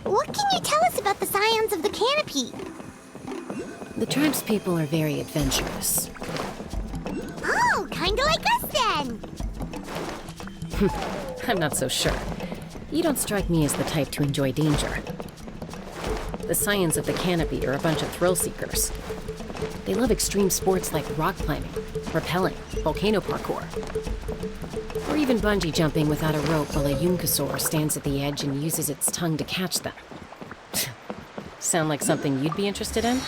What can you tell us about the scions of the canopy? The tribe's people are very adventurous. Oh, kinda like us then! I'm not so sure. You don't strike me as the type to enjoy danger. The scions of the canopy are a bunch of thrill seekers. They love extreme sports like rock climbing, rappelling, volcano parkour, or even bungee jumping without a rope while a Yunkasaur stands at the edge and uses its tongue to catch them. Sound like something you'd be interested in?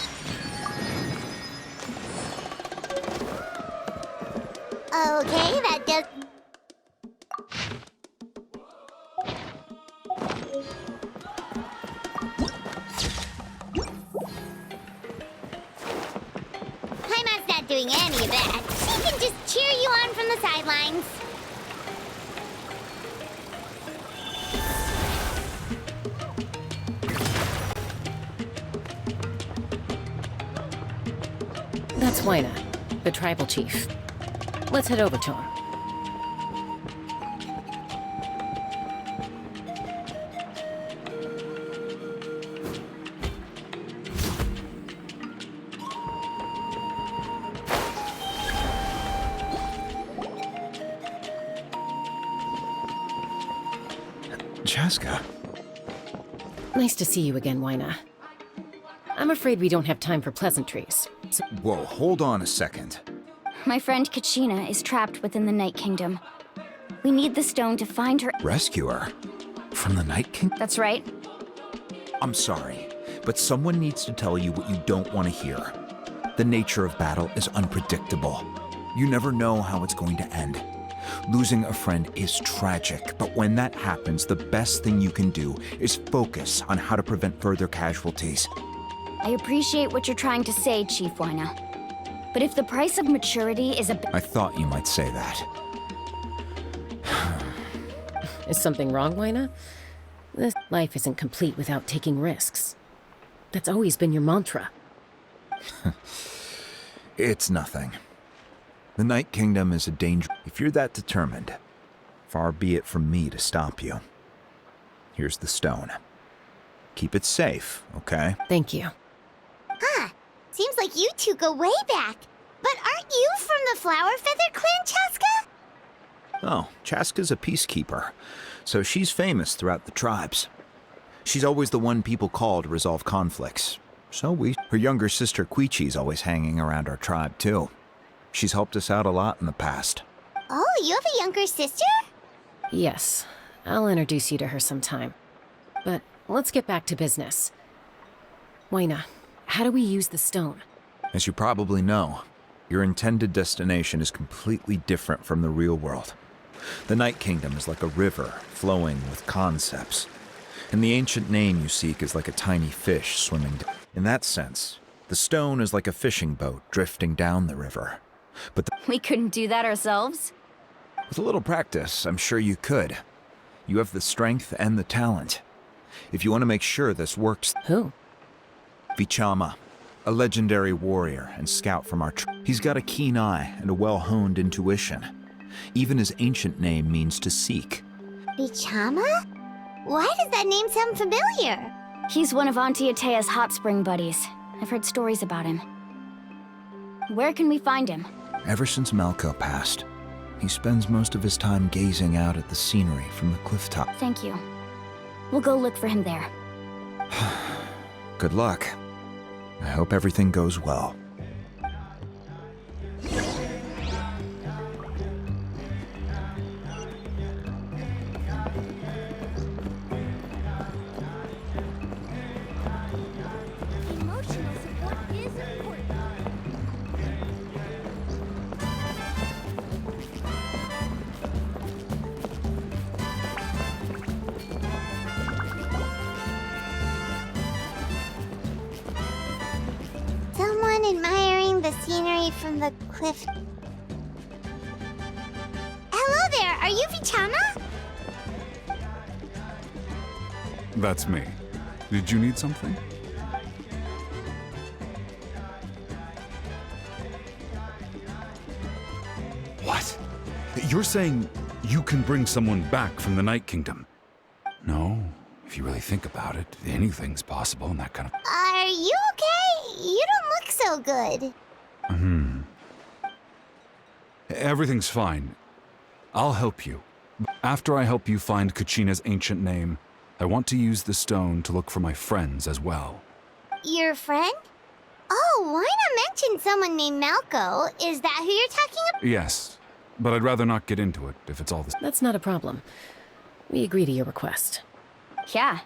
Okay, that does... Paimon's not doing any of that. She can just cheer you on from the sidelines. That's Wyna, the tribal chief. Let's head over to him. Chaska. Nice to see you again, Wyna. I'm afraid we don't have time for pleasantries. So Whoa, hold on a second. My friend Kachina is trapped within the Night Kingdom. We need the stone to find her. Rescue her? From the Night King? That's right. I'm sorry, but someone needs to tell you what you don't want to hear. The nature of battle is unpredictable. You never know how it's going to end. Losing a friend is tragic, but when that happens, the best thing you can do is focus on how to prevent further casualties. I appreciate what you're trying to say, Chief Wyna. But if the price of maturity is a I thought you might say that. is something wrong, Wyna? This life isn't complete without taking risks. That's always been your mantra. It's nothing. The Night Kingdom is a danger. If you're that determined, far be it from me to stop you. Here's the stone. Keep it safe, okay? Thank you. Huh. Seems like you two go way back. But aren't you from the Flower Feather Clan, Chaska? Oh, Chaska's a peacekeeper, so she's famous throughout the tribes. She's always the one people call to resolve conflicts. Her younger sister Quichi's always hanging around our tribe, too. She's helped us out a lot in the past. Oh, you have a younger sister? Yes, I'll introduce you to her sometime. But let's get back to business. Wyna, how do we use the stone? As you probably know, your intended destination is completely different from the real world. The Night Kingdom is like a river flowing with concepts, and the ancient name you seek is like a tiny fish swimming. In that sense, the stone is like a fishing boat drifting down the river. But We couldn't do that ourselves? with a little practice, I'm sure you could. You have the strength and the talent. If you want to make sure this works, Who? Vichama, a legendary warrior and scout from our tribe. He's got a keen eye and a well-honed intuition. Even his ancient name means to seek. Bichama? Why does that name sound familiar? He's one of Auntie Atea's hot spring buddies. I've heard stories about him. Where can we find him? Ever since Malco passed, he spends most of his time gazing out at the scenery from the cliff top. Thank you. We'll go look for him there. Good luck. I hope everything goes well. Emotional support is important. Someone admiring the scenery from the cliff. Hello there, are you Vichama? That's me. Did you need something? What? You're saying you can bring someone back from the Night Kingdom? No, If you really think about it, anything's possible in that kind of... Are you okay? You don't look so good. Everything's fine. I'll help you. After I help you find Kachina's ancient name, I want to use the stone to look for my friends as well. Your friend? Oh, why not mention someone named Malco? Is that who you're talking about? Yes, but I'd rather not get into it if it's all the... That's not a problem. We agree to your request. Yeah.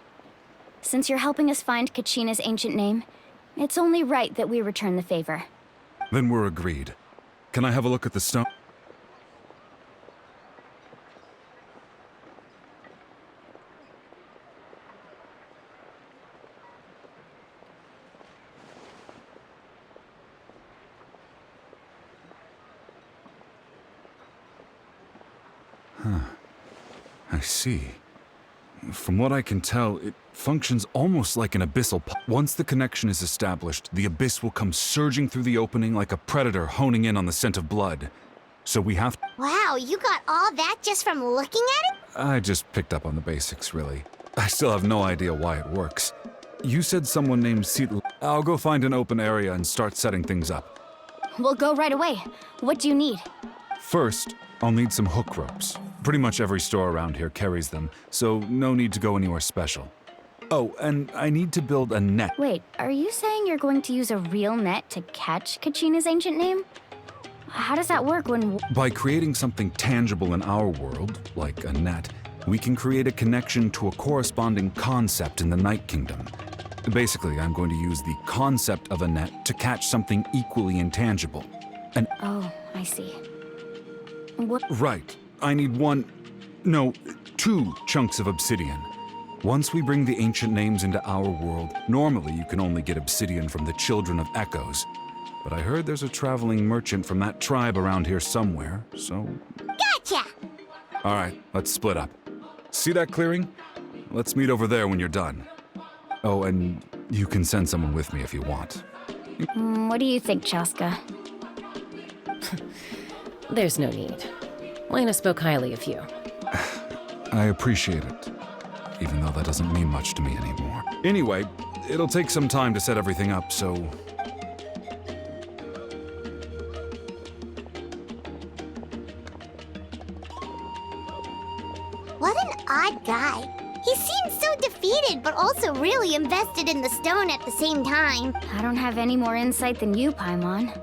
Since you're helping us find Kachina's ancient name, it's only right that we return the favor. Then we're agreed. Can I have a look at the stone? I see. From what I can tell, it functions almost like an abyssal Once the connection is established, the abyss will come surging through the opening like a predator honing in on the scent of blood. So we have... Wow, you got all that just from looking at it? I just picked up on the basics, really. I still have no idea why it works. You said someone named Seatl... I'll go find an open area and start setting things up. We'll go right away. What do you need? First, I'll need some hook ropes. Pretty much every store around here carries them, so no need to go anywhere special. Oh, and I need to build a net. Wait, are you saying you're going to use a real net to catch Kachina's ancient name? How does that work when... By creating something tangible in our world, like a net, we can create a connection to a corresponding concept in the Night Kingdom. Basically, I'm going to use the concept of a net to catch something equally intangible. And... Oh, I see. What? Right. I need two chunks of obsidian. Once we bring the ancient names into our world, normally you can only get obsidian from the Children of Echoes. But I heard there's a traveling merchant from that tribe around here somewhere, so... Gotcha! Alright, let's split up. See that clearing? Let's meet over there when you're done. Oh, and you can send someone with me if you want. What do you think, Chaska? There's no need. Lena spoke highly of you. I appreciate it, even though that doesn't mean much to me anymore. Anyway, it'll take some time to set everything up, so... What an odd guy. He seems so defeated, but also really invested in the stone at the same time. I don't have any more insight than you, Paimon.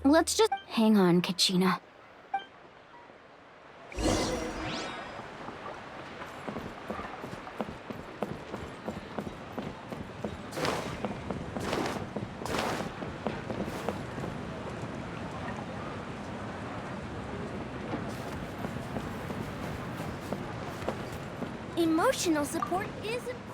Let's just... Hang on, Kachina. Emotional support is important.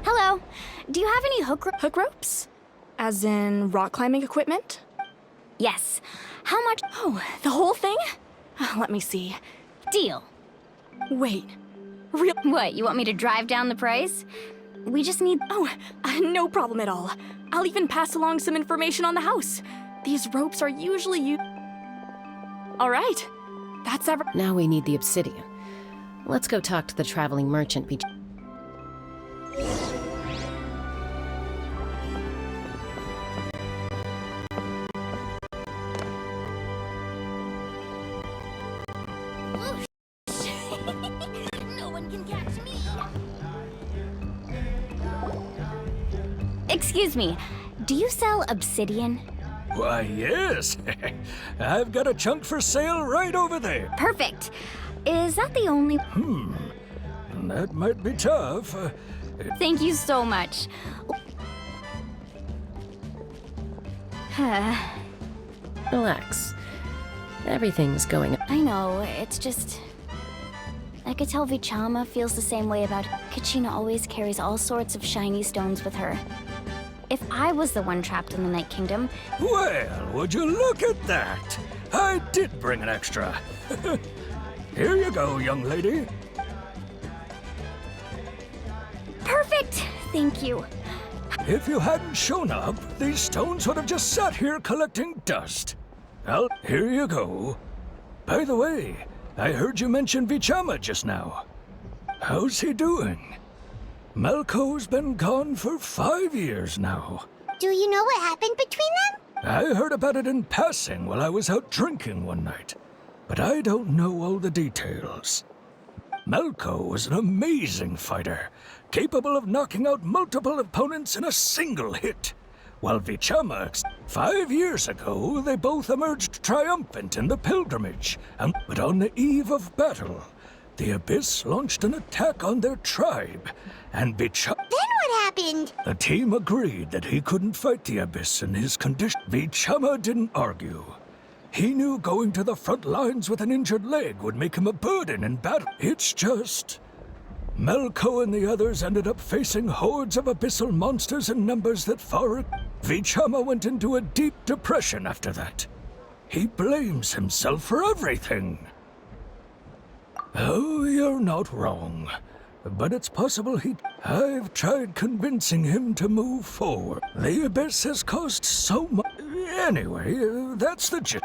Hello. Do you have any Hook ropes? As in rock climbing equipment? Yes. How much? Oh, the whole thing? Let me see. Deal. Wait. Real? What, you want me to drive down the price? We just need... Oh, no problem at all. I'll even pass along some information on the house. These ropes are usually used... All right. That's ever... Now we need the obsidian. Let's go talk to the traveling merchant. No one can catch me. Excuse me. Do you sell obsidian? Why, yes. I've got a chunk for sale right over there. Perfect. Is that the only... That might be tough. Thank you so much. Relax. Everything's going. I know, it's just... I could tell Vichama feels the same way about Kachina always carries all sorts of shiny stones with her. If I was the one trapped in the Night Kingdom... Well, would you look at that? I did bring an extra. Here you go, young lady. Perfect! Thank you. If you hadn't shown up, these stones would have just sat here collecting dust. Well, here you go. By the way, I heard you mention Vichama just now. How's he doing? Malco's been gone for 5 years now. Do you know what happened between them? I heard about it in passing while I was out drinking one night, but I don't know all the details. Malco was an amazing fighter, capable of knocking out multiple opponents in a single hit. While Vichama, 5 years ago, they both emerged triumphant in the pilgrimage, but on the eve of battle, the Abyss launched an attack on their tribe, and Vichama... Then what happened? The team agreed that he couldn't fight the Abyss in his condition. Vichama didn't argue. He knew going to the front lines with an injured leg would make him a burden in battle. It's just... Malco and the others ended up facing hordes of abyssal monsters in numbers that far... Vichama went into a deep depression after that. He blames himself for everything. Oh, you're not wrong. But it's possible I've tried convincing him to move forward. The Abyss has caused so much... Anyway, that's the gist.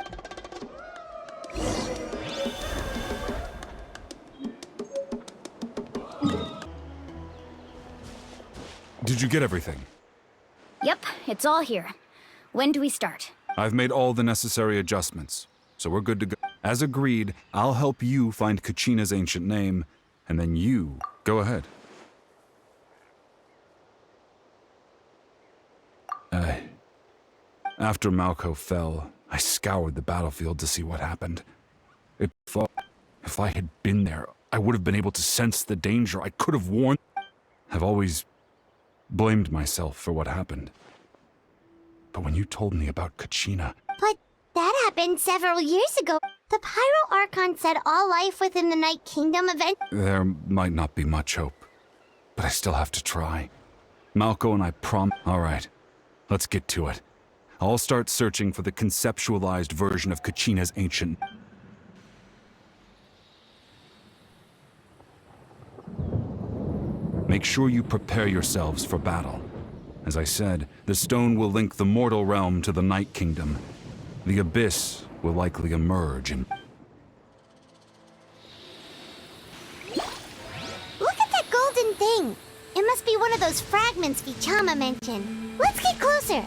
Did you get everything? Yep, it's all here. When do we start? I've made all the necessary adjustments, so we're good to go. As agreed, I'll help you find Kachina's ancient name, and then you go ahead. After Malco fell, I scoured the battlefield to see what happened. If I had been there, I would have been able to sense the danger. I could have warned... I've always blamed myself for what happened. But when you told me about Kachina... But that happened several years ago. The Pyro Archon said all life within the Night Kingdom There might not be much hope, but I still have to try. Malco and I All right, let's get to it. I'll start searching for the conceptualized version of Kachina's ancient... Make sure you prepare yourselves for battle. As I said, the stone will link the mortal realm to the Night Kingdom. The Abyss will likely emerge and... Look at that golden thing! It must be one of those fragments Vichama mentioned. Let's get closer!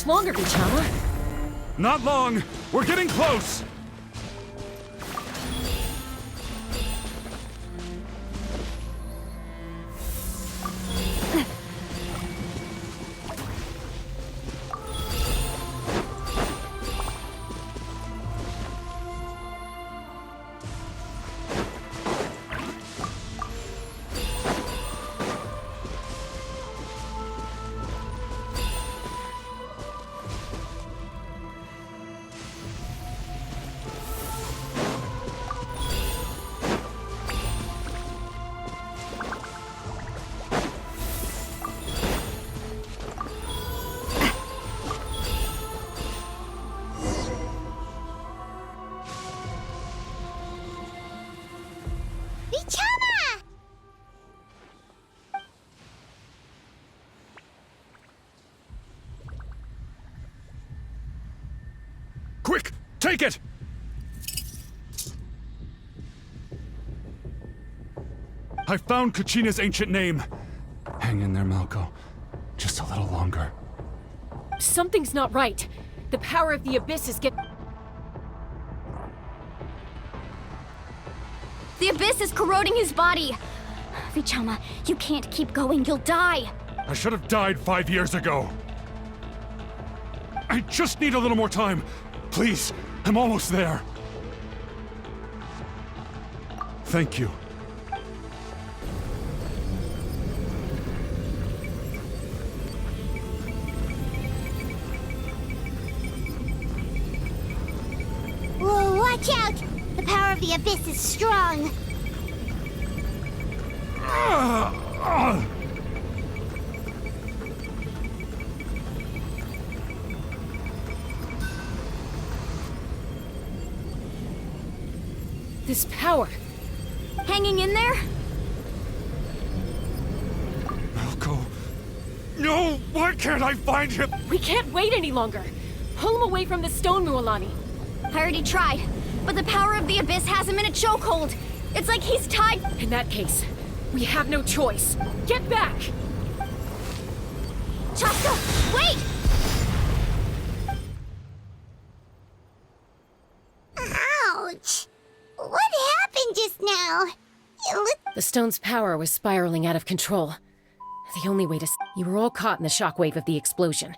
much longer, Vichama? Not long! We're getting close! Vichama! Quick! Take it! I found Kachina's ancient name. Hang in there, Malco. Just a little longer. Something's not right. The power of the Abyss is The Abyss is corroding his body. Vichama, you can't keep going. You'll die. I should have died 5 years ago. I just need a little more time. Please, I'm almost there. Thank you. Whoa, watch out! The power of the Abyss is strong. this power. Hanging in there? Malco. No! Why can't I find him? We can't wait any longer. Pull him away from the stone, Mualani. I already tried, but the power of the Abyss has him in a chokehold. It's like he's tied. In that case, we have no choice. Get back! Chaska, wait! Ouch! What happened just now? It looked... The stone's power was spiraling out of control. The only way to... You were all caught in the shockwave of the explosion.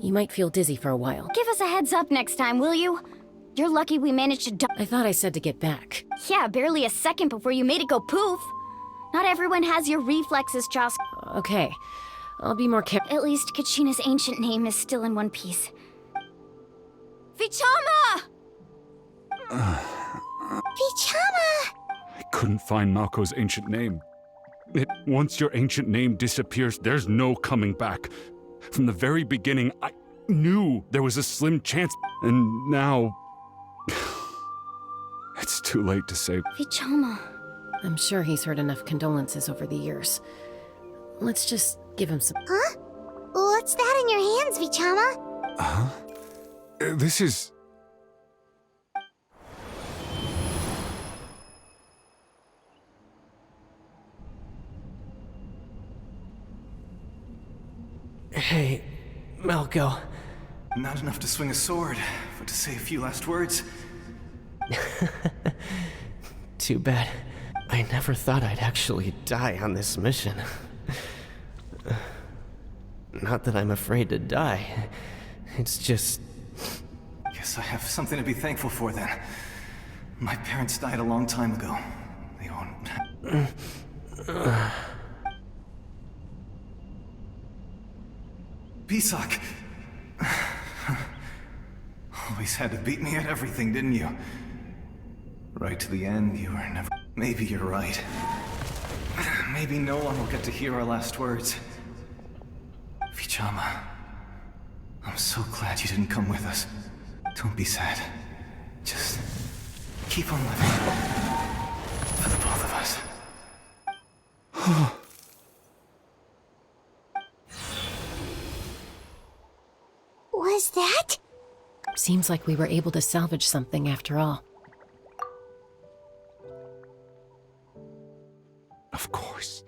You might feel dizzy for a while. Give us a heads up next time, will you? You're lucky we managed to I thought I said to get back. Yeah, barely a second before you made it go poof. Not everyone has your reflexes, Chaska. Okay. I'll be more careful. At least Kachina's ancient name is still in one piece. Vichama! Vichama! I couldn't find Malco's ancient name. Once your ancient name disappears, there's no coming back. From the very beginning, I knew there was a slim chance, and now... it's too late to say. Vichama. I'm sure he's heard enough condolences over the years. Let's just give him some... Huh? What's that in your hands, Vichama? Huh? This is... Hey, Malco. Not enough to swing a sword, but to say a few last words. Too bad. I never thought I'd actually die on this mission. Not that I'm afraid to die. It's just... Guess I have something to be thankful for then. My parents died a long time ago. They won't... Pisak! Always had to beat me at everything, didn't you? Right to the end, you were never... Maybe you're right. Maybe no one will get to hear our last words. Vichama, I'm so glad you didn't come with us. Don't be sad. Just keep on living. For the both of us. Was that? Seems like we were able to salvage something after all. Of course.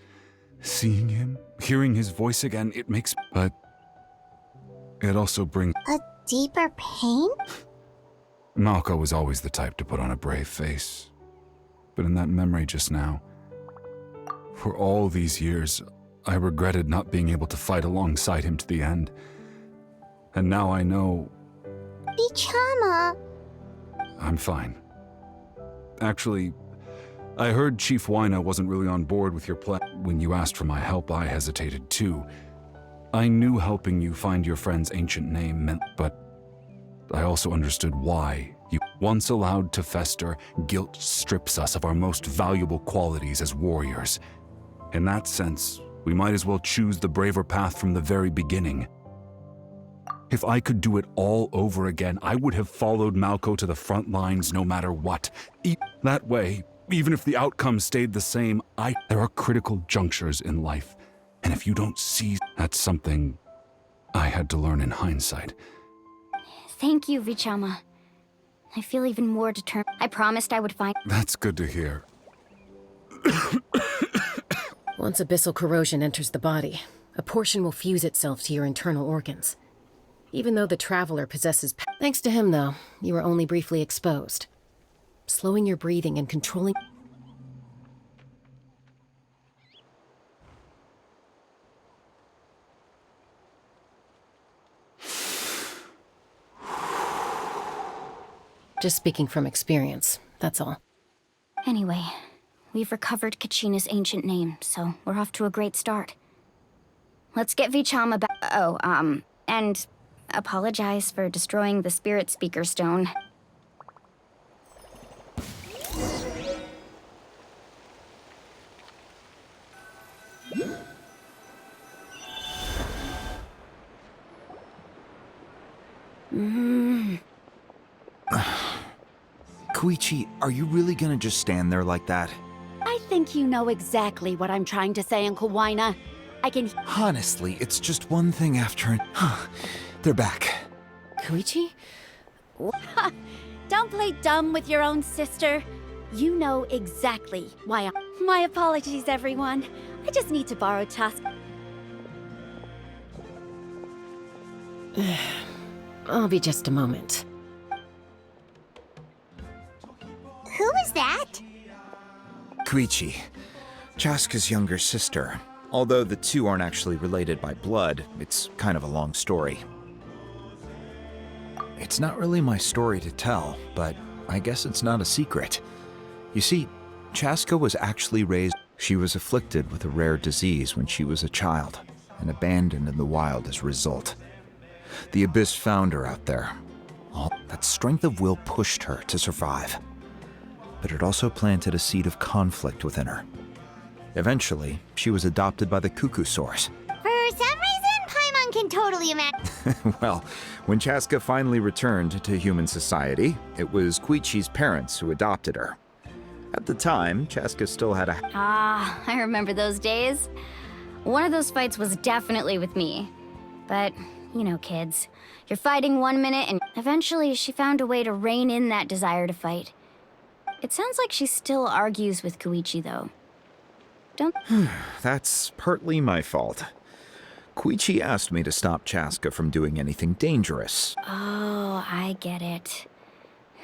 Seeing him, hearing his voice again, it makes... But... It also brings... A deeper pain? Malco was always the type to put on a brave face. But in that memory just now, for all these years, I regretted not being able to fight alongside him to the end. And now I know... Vichama! I'm fine. Actually, I heard Chief Wyna wasn't really on board with your plan. When you asked for my help, I hesitated too. I knew helping you find your friend's ancient name meant, but I also understood why. You once allowed to fester, guilt strips us of our most valuable qualities as warriors. In that sense, we might as well choose the braver path from the very beginning. If I could do it all over again, I would have followed Malco to the front lines no matter what. That way, even if the outcome stayed the same, there are critical junctures in life. And if you don't see, that's something I had to learn in hindsight. Thank you, Vichama. I feel even more determined. I promised I would find... That's good to hear. Once abyssal corrosion enters the body, a portion will fuse itself to your internal organs. Even though the Traveler possesses... Thanks to him, though, you were only briefly exposed. Slowing your breathing and controlling... Just speaking from experience, that's all. Anyway, we've recovered Kachina's ancient name, so we're off to a great start. Let's get Vichama back. Oh, and apologize for destroying the Spirit Speaker Stone. Koichi, are you really gonna just stand there like that? I think you know exactly what I'm trying to say, Uncle Wyna. I can... Honestly, it's just one thing after... They're back. Koichi? Don't play dumb with your own sister. You know exactly why I... My apologies, everyone. I just need to borrow Tusk. I'll be just a moment. Who is that? Koichi, Chaska's younger sister. Although the two aren't actually related by blood, it's kind of a long story. It's not really my story to tell, but I guess it's not a secret. You see, Chaska was actually raised... She was afflicted with a rare disease when she was a child, and abandoned in the wild as a result. The Abyss found her out there. All that strength of will pushed her to survive. But it also planted a seed of conflict within her. Eventually, she was adopted by the Cuckoo Source. For some reason, Paimon can totally imagine. Well, when Chaska finally returned to human society, it was Koichi's parents who adopted her. At the time, Chaska still had a... Ah, I remember those days. One of those fights was definitely with me. But, you know, kids. You're fighting 1 minute, and eventually she found a way to rein in that desire to fight. It sounds like she still argues with Koichi, though. Don't... That's partly my fault. Koichi asked me to stop Chaska from doing anything dangerous. Oh, I get it.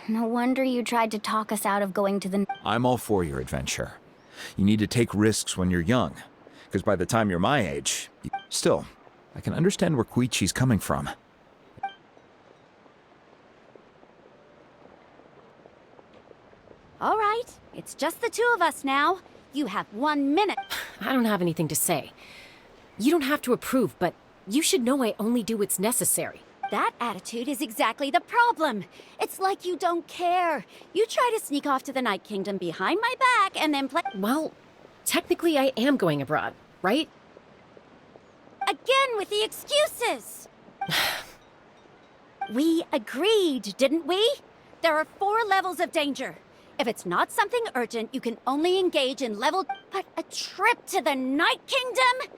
No wonder you tried to talk us out of going to the... I'm all for your adventure. You need to take risks when you're young, because by the time you're my age... Still, I can understand where Koichi's coming from. All right, it's just the two of us now. You have 1 minute. I don't have anything to say. You don't have to approve, but you should know I only do what's necessary. That attitude is exactly the problem. It's like you don't care. You try to sneak off to the Night Kingdom behind my back and then play... Well, technically I am going abroad, right? Again with the excuses! We agreed, didn't we? There are 4 levels of danger. If it's not something urgent, you can only engage in level... But a trip to the Night Kingdom?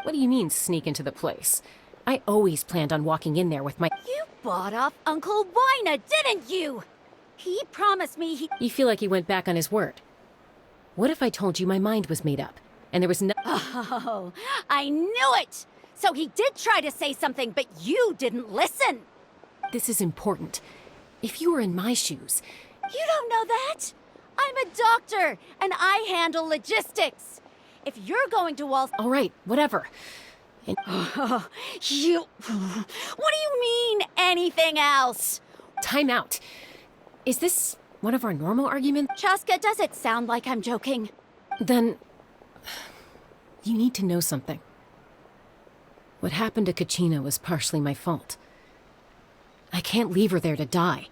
What do you mean, sneak into the place? I always planned on walking in there with my... You bought off Uncle Wyna, didn't you? He promised me he... You feel like he went back on his word. What if I told you my mind was made up, and there was no... Oh, I knew it! So he did try to say something, but you didn't listen. This is important. If you were in my shoes, You don't know that? I'm a doctor, and I handle logistics. If you're going to Wall... all right, whatever. You... What do you mean, anything else? Time out. Is this one of our normal arguments? Chaska, does it sound like I'm joking? Then... you need to know something. What happened to Kachina was partially my fault. I can't leave her there to die.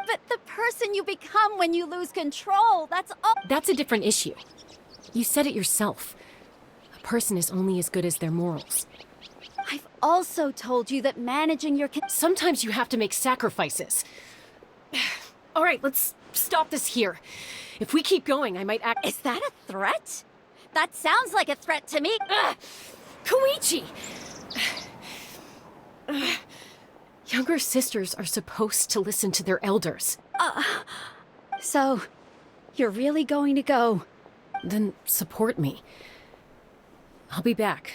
But the person you become when you lose control, that's all... That's a different issue. You said it yourself. A person is only as good as their morals. I've also told you that managing your... Sometimes you have to make sacrifices. All right, let's stop this here. If we keep going, I might act... Is that a threat? That sounds like a threat to me. Koichi! Younger sisters are supposed to listen to their elders. So, you're really going to go? Then support me. I'll be back.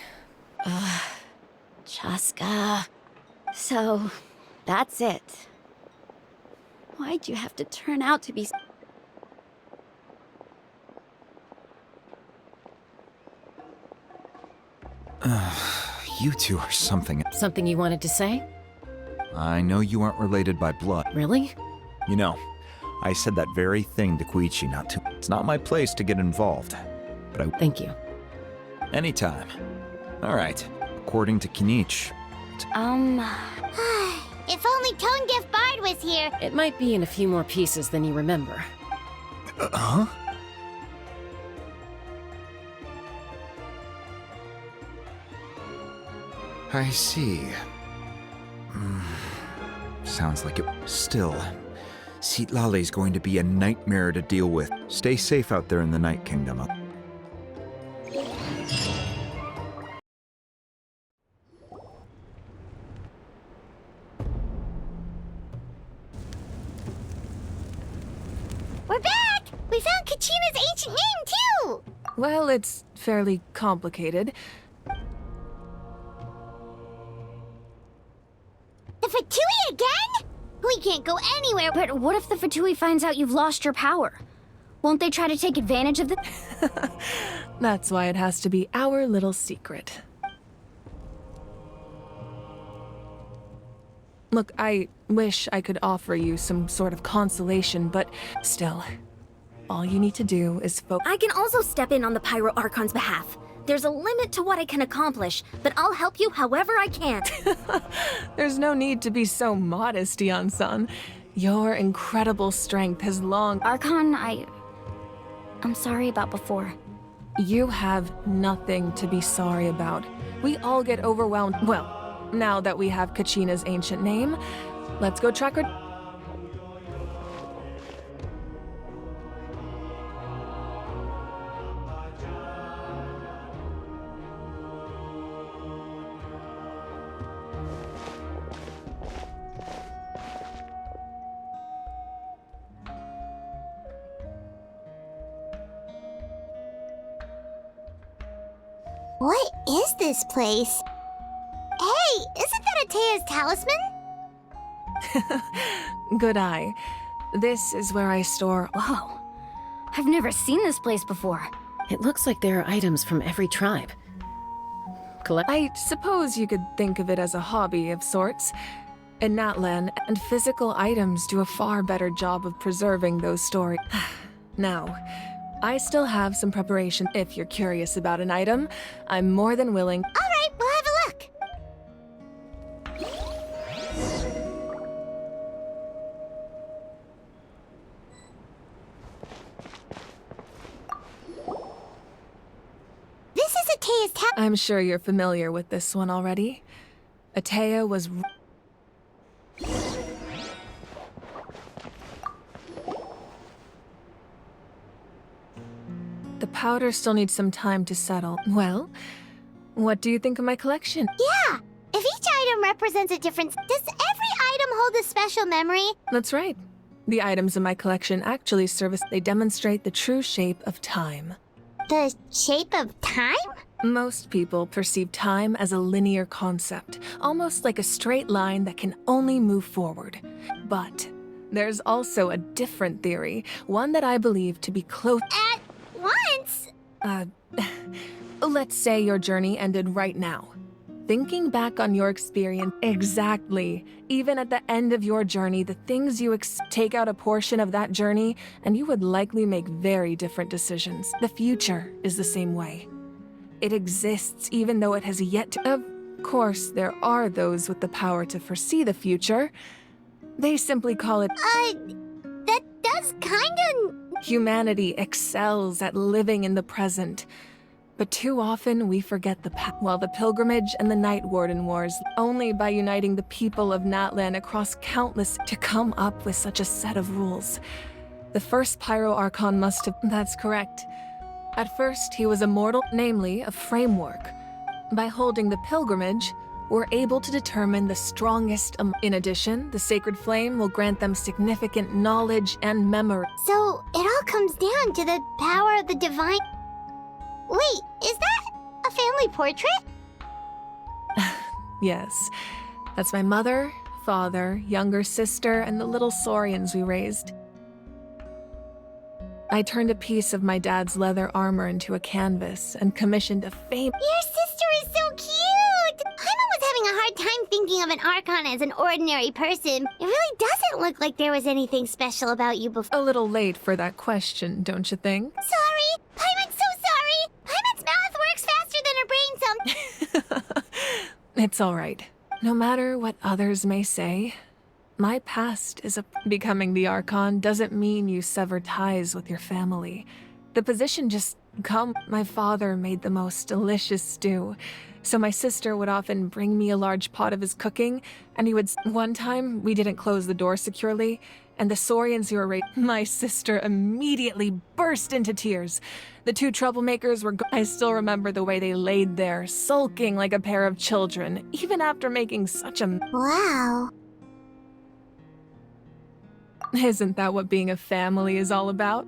Chaska. So, that's it. Why'd you have to turn out to be... You two are something. Something you wanted to say? I know you aren't related by blood. Really? You know, I said that very thing to Koichi not too... It's not my place to get involved, but I... Thank you. Anytime. All right. According to Kinich... If only Tone Deaf Bard was here. It might be in a few more pieces than you remember. Huh? I see. Sounds like it... Still, Citlali's going to be a nightmare to deal with. Stay safe out there in the Night Kingdom. We're back! We found Kachina's ancient name, too! Well, it's fairly complicated. The Fatui again? We can't go anywhere. But what if the Fatui finds out you've lost your power? Won't they try to take advantage of the... That's why it has to be our little secret. Look, I wish I could offer you some sort of consolation, but still, all you need to do is focus. I can also step in on the Pyro Archon's behalf. There's a limit to what I can accomplish, but I'll help you however I can. There's no need to be so modest, Yan-san. Your incredible strength has long... Archon, I'm sorry about before. You have nothing to be sorry about. We all get overwhelmed. Well, now that we have Kachina's ancient name, let's go track her... What is this place? Hey, isn't that Atea's talisman? Good eye. This is where I store... Whoa. I've never seen this place before. It looks like there are items from every tribe. I suppose you could think of it as a hobby of sorts. In Natlan, and physical items do a far better job of preserving those stories. Now, I still have some preparation. If you're curious about an item, I'm more than willing. All right, we'll have a look. This is Atea's talisman. I'm sure you're familiar with this one already. Atea was... The powder still needs some time to settle. Well, what do you think of my collection? Yeah, if each item represents a different... Does every item hold a special memory? That's right. The items in my collection actually serve as... They demonstrate the true shape of time. The shape of time? Most people perceive time as a linear concept, almost like a straight line that can only move forward. But there's also a different theory, one that I believe to be close. At once? Let's say your journey ended right now. Thinking back on your experience, exactly. Even at the end of your journey, the things you take out a portion of that journey, and you would likely make very different decisions. The future is the same way. It exists even though it has yet to. Of course, there are those with the power to foresee the future. They simply call it. That does kinda. Humanity excels at living in the present. But too often we forget the past. While the Pilgrimage and the Night Warden Wars, only by uniting the people of Natlan across countless to come up with such a set of rules. The first Pyro Archon must have. That's correct. At first, he was a mortal, namely a framework. By holding the Pilgrimage, we're able to determine the strongest. In addition, the Sacred Flame will grant them significant knowledge and memory. So it all comes down to the power of the divine. Wait, is that a family portrait? Yes. That's my mother, father, younger sister, and the little saurians we raised. I turned a piece of my dad's leather armor into a canvas and commissioned a Your sister is so cute! Paimon was having a hard time thinking of an Archon as an ordinary person. It really doesn't look like there was anything special about you before. A little late for that question, don't you think? Sorry! Paimon's so sorry! Paimon's mouth works faster than her brain sometimes. It's all right. No matter what others may say, my past is becoming the Archon doesn't mean you sever ties with your family. The position just My father made the most delicious stew, so my sister would often bring me a large pot of his cooking, and he would. One time, we didn't close the door securely, and the Saurians who were my sister immediately burst into tears. The two troublemakers were. I still remember the way they laid there, sulking like a pair of children, even after making such a. Wow. Isn't that what being a family is all about?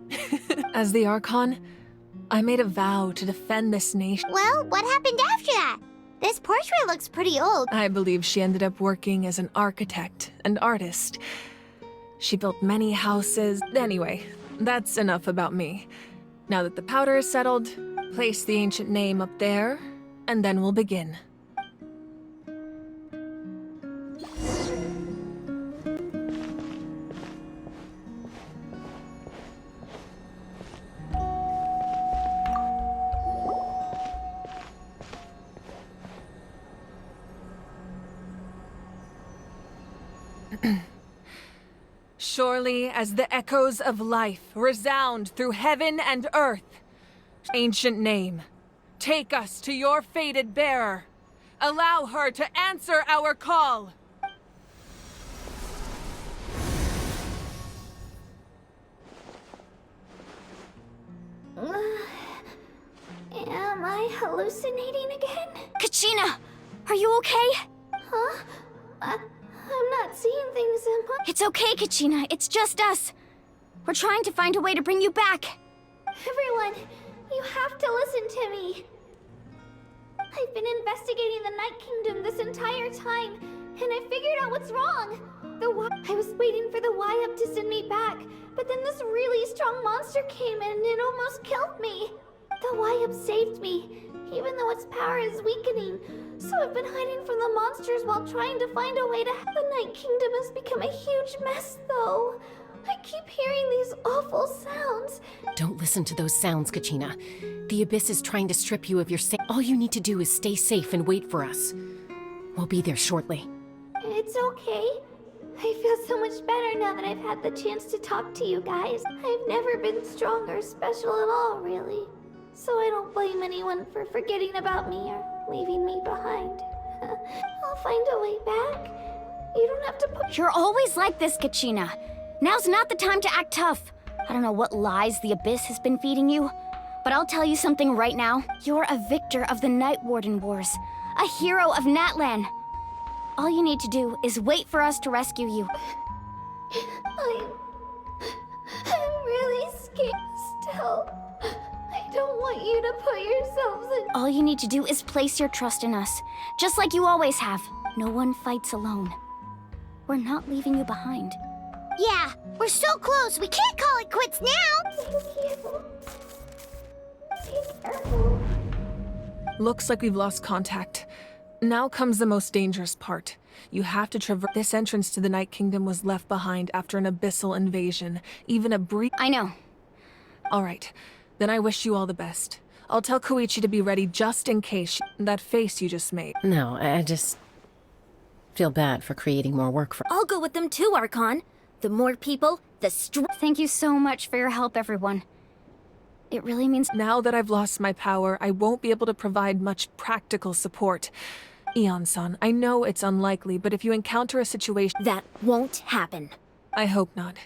As the Archon, I made a vow to defend this nation. Well, what happened after that? This portrait looks pretty old. I believe she ended up working as an architect and artist. She built many houses. Anyway, that's enough about me. Now that the powder is settled, place the ancient name up there, and then we'll begin. Surely as the echoes of life resound through heaven and earth, ancient name, take us to your fated bearer. Allow her to answer our call. Am I hallucinating again? Kachina! Are you okay? Huh? I'm not seeing things in my... It's okay, Kachina. It's just us. We're trying to find a way to bring you back. Everyone, you have to listen to me. I've been investigating the Night Kingdom this entire time, and I figured out what's wrong. I was waiting for the Y-Up to send me back, but then this really strong monster came in and it almost killed me. The Y-Up saved me, even though its power is weakening. So I've been hiding from the monsters while trying to find a way to... The Night Kingdom has become a huge mess, though. I keep hearing these awful sounds. Don't listen to those sounds, Kachina. The Abyss is trying to strip you of your All you need to do is stay safe and wait for us. We'll be there shortly. It's okay. I feel so much better now that I've had the chance to talk to you guys. I've never been strong or special at all, really. So I don't blame anyone for forgetting about me or leaving me behind. I'll find a way back. You don't have to put... You're always like this, Kachina. Now's not the time to act tough. I don't know what lies the Abyss has been feeding you, but I'll tell you something right now. You're a victor of the Night Warden Wars, a hero of Natlan. All you need to do is wait for us to rescue you. I'm really scared still. I don't want want you to put yourselves in. All you need to do is place your trust in us, just like you always have. No one fights alone. We're not leaving you behind. Yeah, we're so close. We can't call it quits now. Thank you. Be careful. Looks like we've lost contact. Now comes the most dangerous part. You have to traverse. This entrance to the Night Kingdom was left behind after an abyssal invasion. Even a brief. I know. All right, then I wish you all the best. I'll tell Koichi to be ready just in case. That face you just made. No, I just feel bad for creating more work for. I'll go with them too, Archon. The more people, the Thank you so much for your help, everyone. It really means. Now that I've lost my power, I won't be able to provide much practical support. Eon-san, I know it's unlikely, but if you encounter a situation... That won't happen. I hope not.